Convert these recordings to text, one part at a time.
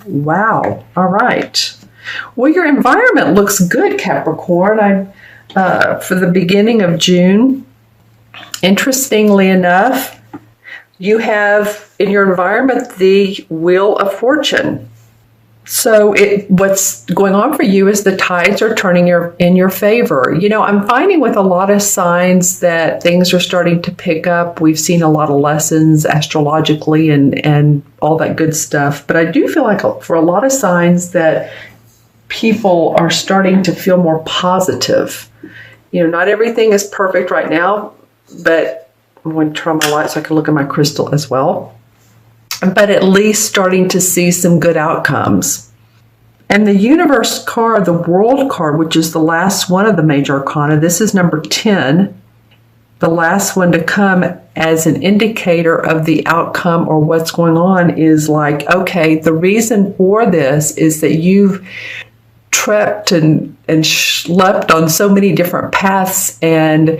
Wow. All right. Well, your environment looks good, Capricorn. For the beginning of June, interestingly enough, you have in your environment the Wheel of Fortune. So what's going on for you is the tides are turning in your favor. You know, I'm finding with a lot of signs that things are starting to pick up. We've seen a lot of lessons astrologically and all that good stuff. But I do feel like for a lot of signs that people are starting to feel more positive. You know, not everything is perfect right now, but I'm going to turn on my light so I can look at my crystal as well. But at least starting to see some good outcomes. And the universe card, the world card, which is the last one of the major arcana, this is number 10, the last one to come as an indicator of the outcome or what's going on is like, okay, the reason for this is that you've trekked and schlepped on so many different paths, and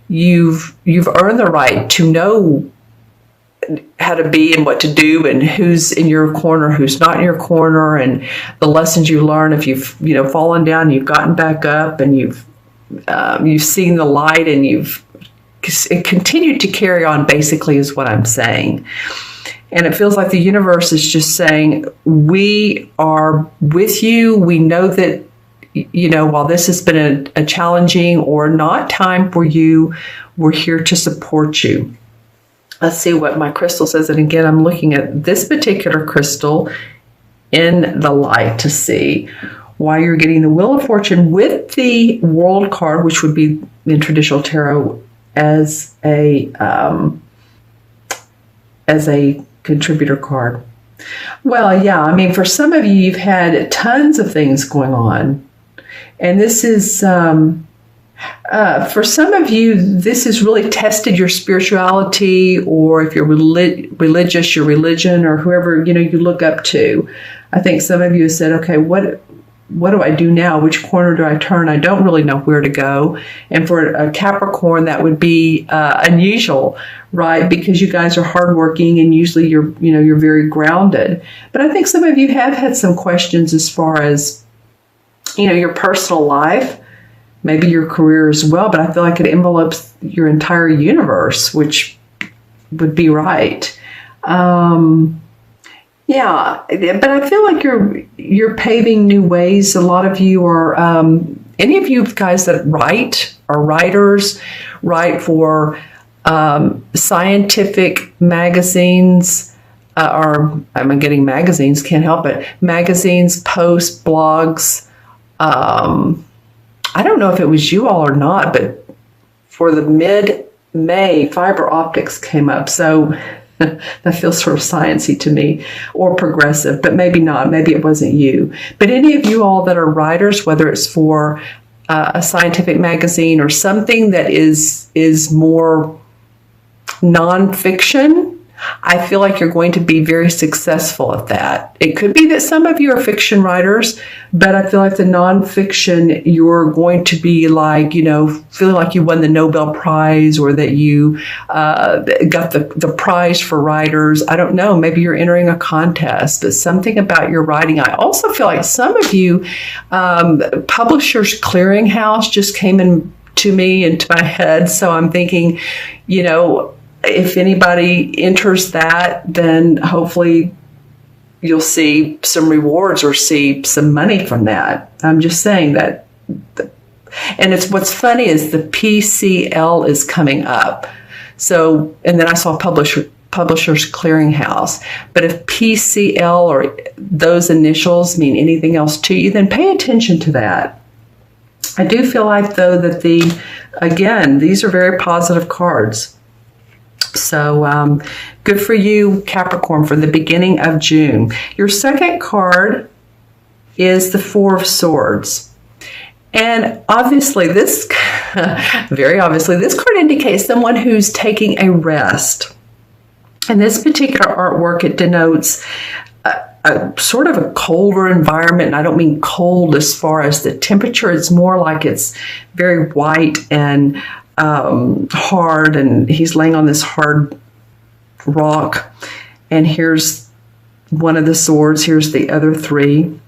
you've earned the right to know how to be and what to do and who's in your corner, who's not in your corner, and the lessons you learn if you've fallen down, you've gotten back up, and you've seen the light, and you've continued to carry on, basically is what I'm saying. And it feels like the universe is just saying, we are with you. We know that, while this has been a challenging or not time for you, we're here to support you. Let's see what my crystal says. And again, I'm looking at this particular crystal in the light to see why you're getting the Wheel of Fortune with the World card, which would be in traditional tarot as a contributor card. Well, yeah, I mean, for some of you, you've had tons of things going on. And this is... for some of you, this has really tested your spirituality, or if you're religious, your religion, or whoever you look up to. I think some of you have said, okay, what do I do now? Which corner do I turn? I don't really know where to go. And for a Capricorn, that would be unusual, right? Because you guys are hardworking and usually you're very grounded. But I think some of you have had some questions as far as your personal life. Maybe your career as well, but I feel like it envelopes your entire universe, which would be right. Yeah, but I feel like you're paving new ways. A lot of you are, any of you guys that are writers, write for scientific magazines, or I'm getting magazines, can't help it. Magazines, posts, blogs. I don't know if it was you all or not, but for the mid-May, fiber optics came up. So that feels sort of sciencey to me, or progressive, but maybe not. Maybe it wasn't you. But any of you all that are writers, whether it's for a scientific magazine or something that is more nonfiction, I feel like you're going to be very successful at that. It could be that some of you are fiction writers, but I feel like the nonfiction, you're going to be like, feeling like you won the Nobel Prize, or that you got the prize for writers. I don't know. Maybe you're entering a contest, but something about your writing. I also feel like some of you, Publishers Clearinghouse just came into my head. So I'm thinking, if anybody enters that, then hopefully you'll see some rewards or see some money from that. I'm just saying that. And what's funny is the PCL is coming up. So, and then I saw Publishers Clearinghouse. But if PCL or those initials mean anything else to you, then pay attention to that. I do feel like, though, that these are very positive cards. So good for you, Capricorn, for the beginning of June. Your second card is the Four of Swords. And obviously very obviously, this card indicates someone who's taking a rest. In this particular artwork, it denotes a sort of a colder environment. And I don't mean cold as far as the temperature. It's more like it's very white and hard, and he's laying on this hard rock, and here's one of the swords. Here's the other three.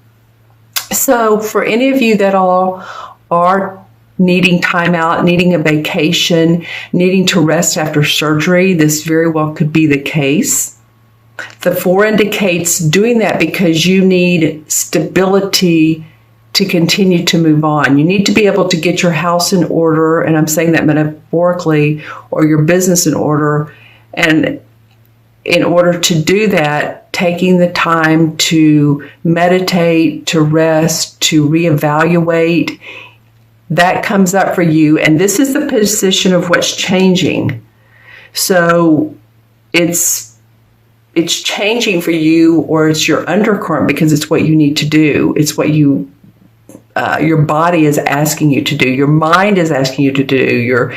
So for any of you that all are needing time out, needing a vacation, needing to rest after surgery, this very well could be the case. The 4 indicates doing that because you need stability to continue to move on. You need to be able to get your house in order, and I'm saying that metaphorically, or your business in order. And in order to do that, taking the time to meditate, to rest, to reevaluate, that comes up for you. And this is the position of what's changing. So it's changing for you, or it's your undercurrent, because it's what you need to do. It's what your body is asking you to do. Your mind is asking you to do. Your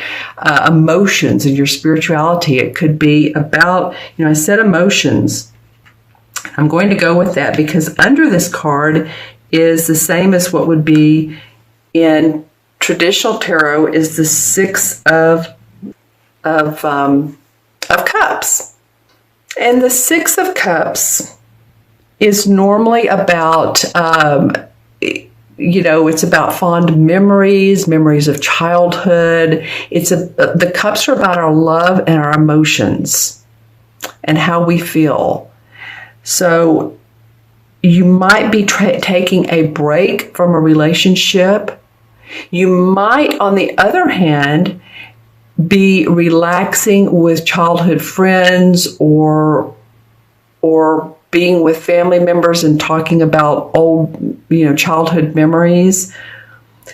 emotions and your spirituality. It could be about, I said emotions. I'm going to go with that because under this card is the same as what would be in traditional tarot, is the 6 of Cups. And the 6 of Cups is normally about, it's about fond memories of childhood. The cups are about our love and our emotions and how we feel. So you might be taking a break from a relationship. You might, on the other hand, be relaxing with childhood friends or being with family members and talking about old, childhood memories.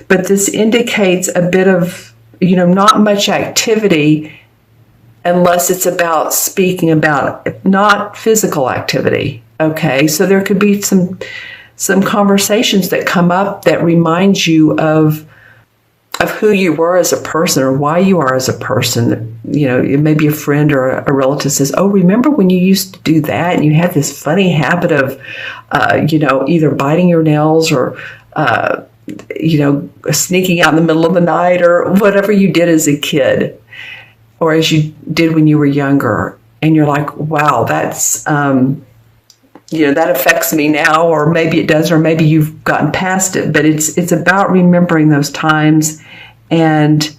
But this indicates a bit of, not much activity unless it's about speaking about, not physical activity. Okay, so there could be some conversations that come up that remind you of who you were as a person, or why you are as a person. Maybe a friend or a relative says, "Oh, remember when you used to do that? And you had this funny habit of, either biting your nails or, sneaking out in the middle of the night, or whatever you did as a kid, or as you did when you were younger." And you're like, "Wow, that's, that affects me now," or maybe it does, or maybe you've gotten past it. But it's about remembering those times and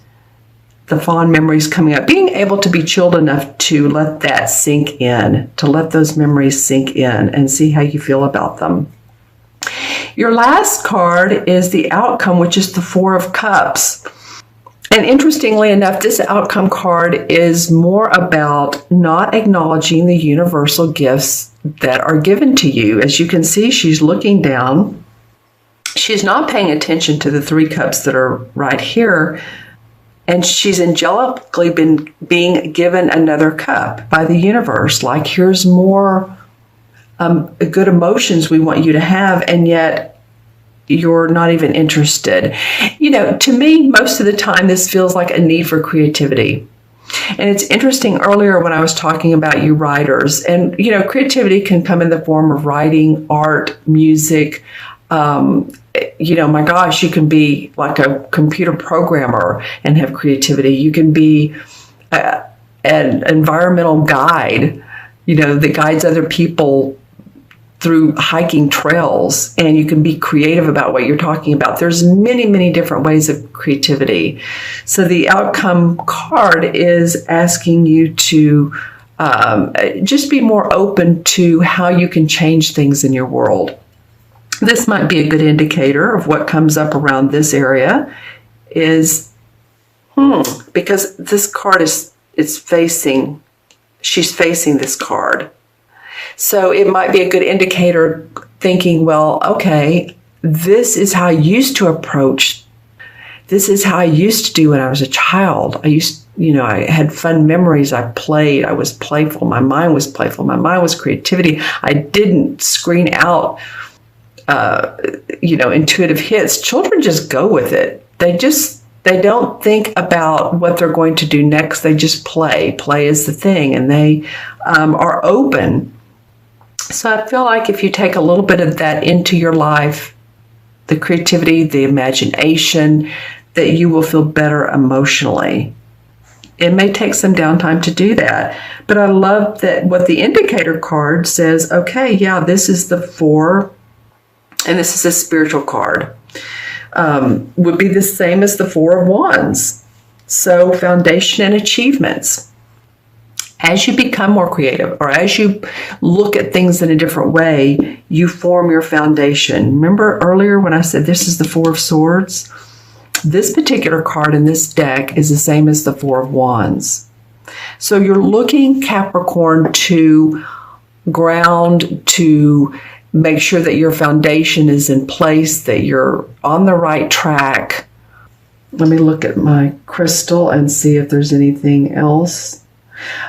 the fond memories coming up, being able to be chilled enough to let that sink in, to let those memories sink in and see how you feel about them. Your last card is the outcome, which is the 4 of Cups. And interestingly enough, this outcome card is more about not acknowledging the universal gifts that are given to you. As you can see, she's looking down. She's not paying attention to the 3 cups that are right here. And she's angelically being given another cup by the universe. Like, here's more good emotions we want you to have, and yet you're not even interested. To me, most of the time, this feels like a need for creativity. And it's interesting, earlier when I was talking about you writers, and, creativity can come in the form of writing, art, music. My gosh, you can be like a computer programmer and have creativity. You can be an environmental guide, that guides other people through hiking trails, and you can be creative about what you're talking about. There's many, many different ways of creativity. So the outcome card is asking you to just be more open to how you can change things in your world. This might be a good indicator of what comes up around this area is, because this card she's facing this card. So it might be a good indicator thinking, well, okay, this is how I used to approach. This is how I used to do when I was a child. I had fun memories. I played. I was playful. My mind was playful. My mind was creativity. I didn't screen out, intuitive hits. Children just go with it. They don't think about what they're going to do next. They just play. Play is the thing, and they are open. So I feel like if you take a little bit of that into your life, the creativity, the imagination, that you will feel better emotionally. it may take some downtime to do that. But I love that what the indicator card says, okay, yeah, this is the 4, and this is a spiritual card. Would be the same as the 4 of Wands. So foundation and achievements. As you become more creative, or as you look at things in a different way, you form your foundation. Remember earlier when I said this is the 4 of Swords? This particular card in this deck is the same as the 4 of Wands. So you're looking, Capricorn, to ground, to make sure that your foundation is in place, that you're on the right track. Let me look at my crystal and see if there's anything else.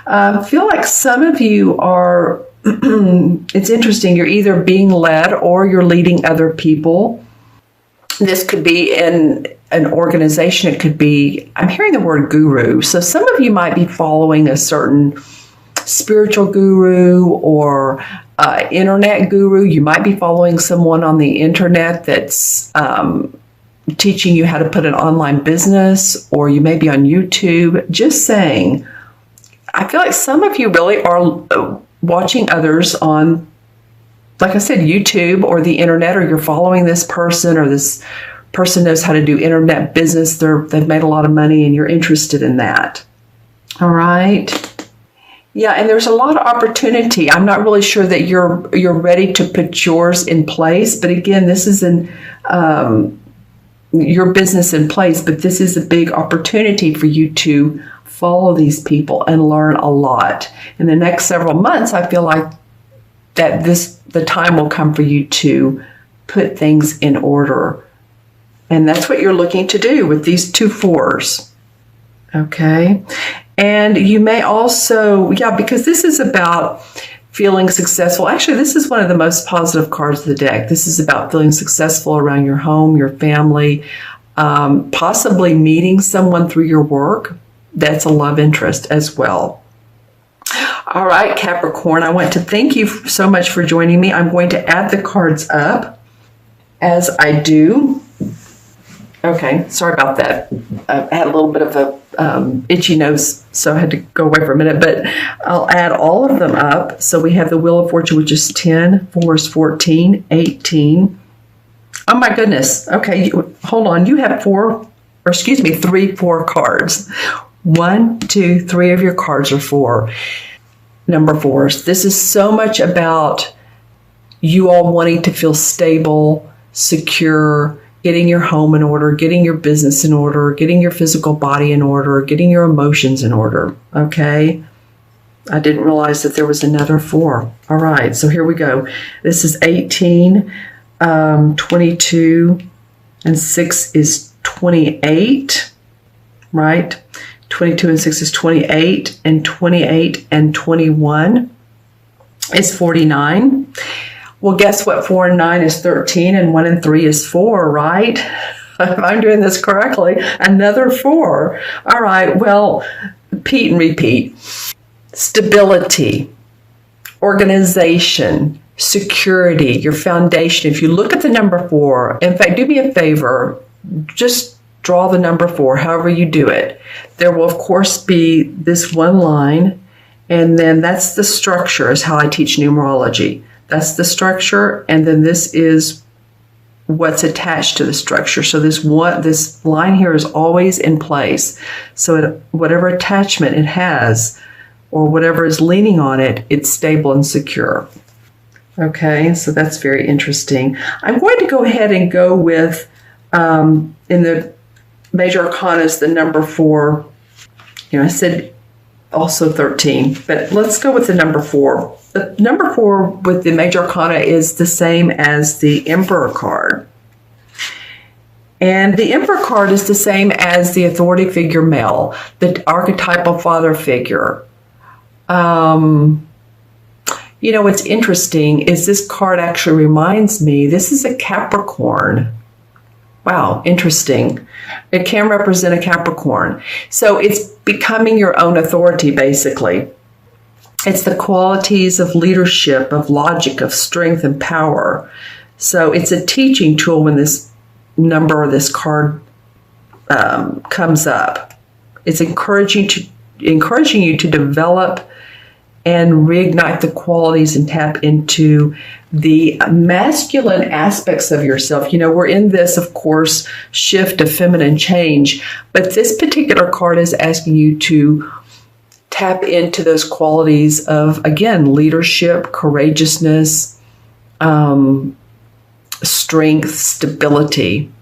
I feel like some of you are, it's interesting, you're either being led or you're leading other people. This could be in an organization. It could be, I'm hearing the word guru. So some of you might be following a certain spiritual guru or internet guru. You might be following someone on the internet that's teaching you how to put an online business, or you may be on YouTube. Just saying, I feel like some of you really are watching others on, like I said, YouTube or the internet, or you're following this person, or this person knows how to do internet business. They've made a lot of money and you're interested in that. All right. Yeah, and there's a lot of opportunity. I'm not really sure that you're ready to put yours in place, but again, this is your business in place, but this is a big opportunity for you to follow these people and learn a lot. In the next several months, I feel like that the time will come for you to put things in order. And that's what you're looking to do with these 2 4s. Okay. And you may also, because this is about feeling successful. Actually, this is one of the most positive cards of the deck. This is about feeling successful around your home, your family, possibly meeting someone through your work. That's a love interest as well. All right, Capricorn, I want to thank you so much for joining me. I'm going to add the cards up as I do. Okay, sorry about that. I had a little bit of a itchy nose, so I had to go away for a minute, but I'll add all of them up. So we have the Wheel of Fortune, which is 10, 4 is 14, 18. Oh my goodness. Okay, hold on. You have 3 4 cards. 1, 2, 3 of your cards are 4. Number 4s. This is so much about you all wanting to feel stable, secure, getting your home in order, getting your business in order, getting your physical body in order, getting your emotions in order. Okay? I didn't realize that there was another 4. All right, so here we go. This is 18, 22, and 6 is 28, right? 22 and 6 is 28, and 28 and 21 is 49. Well, guess what? 4 and 9 is 13, and 1 and 3 is 4, right? If I'm doing this correctly, another 4. All right, well, repeat and repeat. Stability, organization, security, your foundation. If you look at the number 4, in fact, do me a favor, just draw the number 4, however you do it. There will, of course, be this one line, and then that's the structure, is how I teach numerology. That's the structure, and then this is what's attached to the structure. So this line here is always in place. So whatever attachment it has, or whatever is leaning on it, it's stable and secure. Okay, so that's very interesting. I'm going to go ahead and go with, in the major arcanas, the number 4. I said also 13, but let's go with the number 4. The number 4 with the major arcana is the same as the Emperor card. And the Emperor card is the same as the authority figure male, the archetypal father figure. What's interesting is this card actually reminds me, this is a Capricorn. Wow, interesting. It can represent a Capricorn. So it's becoming your own authority, basically. It's the qualities of leadership, of logic, of strength and power. So it's a teaching tool when this number or this card comes up. It's encouraging encouraging you to develop and reignite the qualities and tap into the masculine aspects of yourself. You know, we're in this, of course, shift of feminine change, but this particular card is asking you to tap into those qualities of, again, leadership, courageousness, strength, stability.